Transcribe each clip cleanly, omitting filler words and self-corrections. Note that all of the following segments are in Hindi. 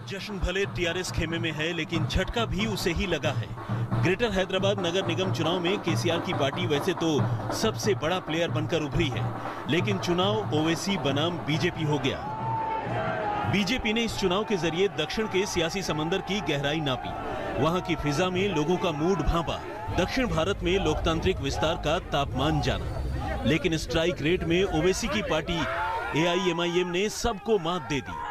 जश्न भले टीआरएस खेमे में है, लेकिन झटका भी उसे ही लगा है। ग्रेटर हैदराबाद नगर निगम चुनाव में केसीआर की पार्टी वैसे तो सबसे बड़ा प्लेयर बनकर उभरी है, लेकिन चुनाव ओवैसी बनाम बीजेपी हो गया। बीजेपी ने इस चुनाव के जरिए दक्षिण के सियासी समंदर की गहराई नापी, वहां की फिजा में लोगों का मूड भांपा, दक्षिण भारत में लोकतांत्रिक विस्तार का तापमान जाना। लेकिन स्ट्राइक रेट में ओवैसी की पार्टी एआईएमआईएम ने सबको मात दे दी।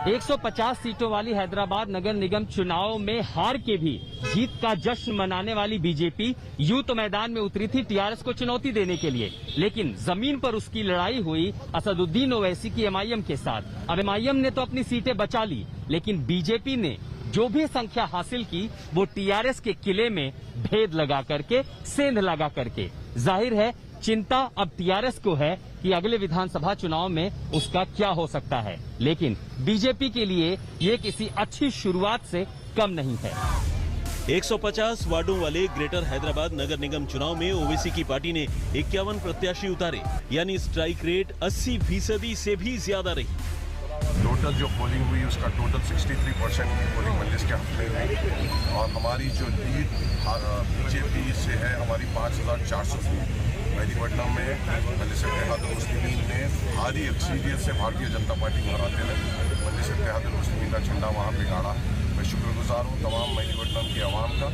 150 सीटों वाली हैदराबाद नगर निगम चुनाव में हार के भी जीत का जश्न मनाने वाली बीजेपी यूं तो मैदान में उतरी थी टीआरएस को चुनौती देने के लिए, लेकिन जमीन पर उसकी लड़ाई हुई असदुद्दीन ओवैसी की एमआईएम के साथ। अब एमआईएम ने तो अपनी सीटें बचा ली, लेकिन बीजेपी ने जो भी संख्या हासिल की वो टीआरएस के किले में भेद लगा करके, सेंध लगा करके। जाहिर है चिंता अब टीआरएस को है कि अगले विधानसभा चुनाव में उसका क्या हो सकता है, लेकिन बीजेपी के लिए ये किसी अच्छी शुरुआत से कम नहीं है। 150 वार्डों वाले ग्रेटर हैदराबाद नगर निगम चुनाव में ओवैसी की पार्टी ने 51 प्रत्याशी उतारे, यानी स्ट्राइक रेट 80% से भी ज्यादा रही। टोटल जो पोलिंग हुई उसका टोटल 63% पोलिंग मजलिस के हक में हुई और हमारी जो लीड बीजेपी से है हमारी 5400 फीट। मेहदीपट्टनम में मजलिस इत्तेहादुल मुस्लिमीन ने भारी अक्सरियत से भारतीय जनता पार्टी को हराते हुए मजलिस इत्तेहादुल मुस्लिमीन का झंडा वहाँ पे गाड़ा। मैं शुक्रगुजार हूँ तमाम मेहदीपट्टनम की आवाम का,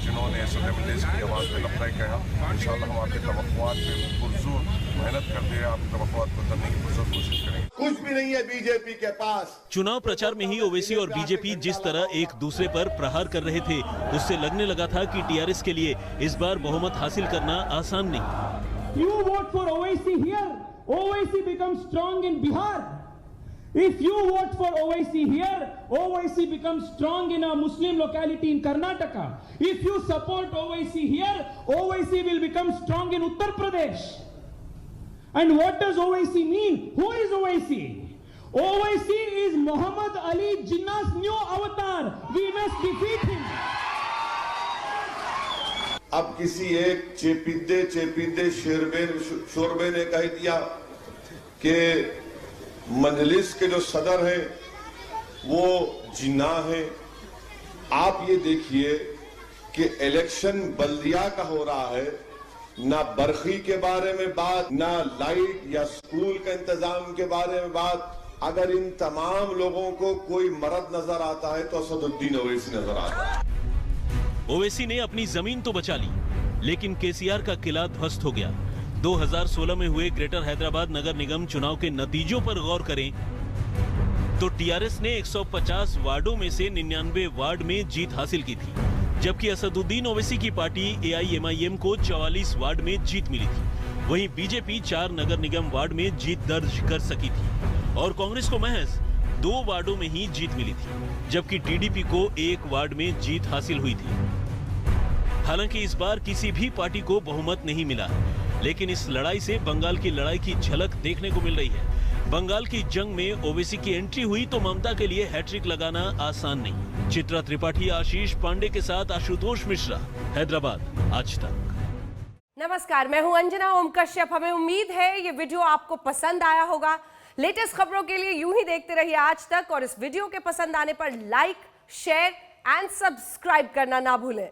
जिन्होंने सदर मजलिस की आवाज़ पे लब्बैक कहा। इंशाअल्लाह हम आपके तवक्कुआत पे पुरजोर मेहनत करते हैं, आपके तवक्कुआत को करने की पुरजोर कोशिश करेंगे। कुछ भी नहीं है बीजेपी के पास। चुनाव प्रचार में ही ओवैसी और बीजेपी जिस तरह एक दूसरे पर प्रहार कर रहे थे, उससे लगने लगा था कि टीआरएस के लिए इस बार बहुमत हासिल करना आसान नहीं। You vote for Owaisi here, Owaisi becomes strong in Bihar. If you vote for Owaisi here, Owaisi becomes strong in a Muslim locality in Karnataka. If you support Owaisi here, Owaisi will become strong in Uttar Pradesh. And what does Owaisi mean? Who is Owaisi? Owaisi is Muhammad Ali Jinnah's new avatar. We must defeat him. अब किसी एक चेपीदे शोरबे ने कह दिया कि मजलिस के जो सदर है वो जिन्ना है। आप ये देखिए कि इलेक्शन बल्दिया का हो रहा है, ना बरखी के बारे में बात, ना लाइट या स्कूल का इंतजाम के बारे में बात। अगर इन तमाम लोगों को कोई मर्द नजर आता है तो असदुद्दीन ओवैसी नजर आता है। ओवैसी ने अपनी जमीन तो बचा ली, लेकिन केसीआर का किला ध्वस्त हो गया। 2016 में हुए ग्रेटर हैदराबाद नगर निगम चुनाव के नतीजों पर गौर करें तो टीआरएस ने 150 वार्डों में से 99 वार्ड में जीत हासिल की थी, जबकि असदुद्दीन ओवैसी की पार्टी एआईएमआईएम को 44 वार्ड में जीत मिली थी। वहीं बीजेपी 4 नगर निगम वार्ड में जीत दर्ज कर सकी थी और कांग्रेस को महज 2 वार्डों में ही जीत मिली थी, जबकि टीडीपी को 1 वार्ड में जीत हासिल हुई थी। हालांकि इस बार किसी भी पार्टी को बहुमत नहीं मिला, लेकिन इस लड़ाई से बंगाल की लड़ाई की झलक देखने को मिल रही है। बंगाल की जंग में ओवैसी की एंट्री हुई तो ममता के लिए हैट्रिक लगाना आसान नहीं। चित्रा त्रिपाठी, आशीष पांडे के साथ आशुतोष मिश्रा, हैदराबाद आज तक। नमस्कार, मैं हूं अंजना ओम कश्यप। हमें उम्मीद है ये वीडियो आपको पसंद आया होगा। लेटेस्ट खबरों के लिए यूं ही देखते रहिए आज तक और इस वीडियो के पसंद आने पर लाइक, शेयर एंड सब्सक्राइब करना ना भूलें।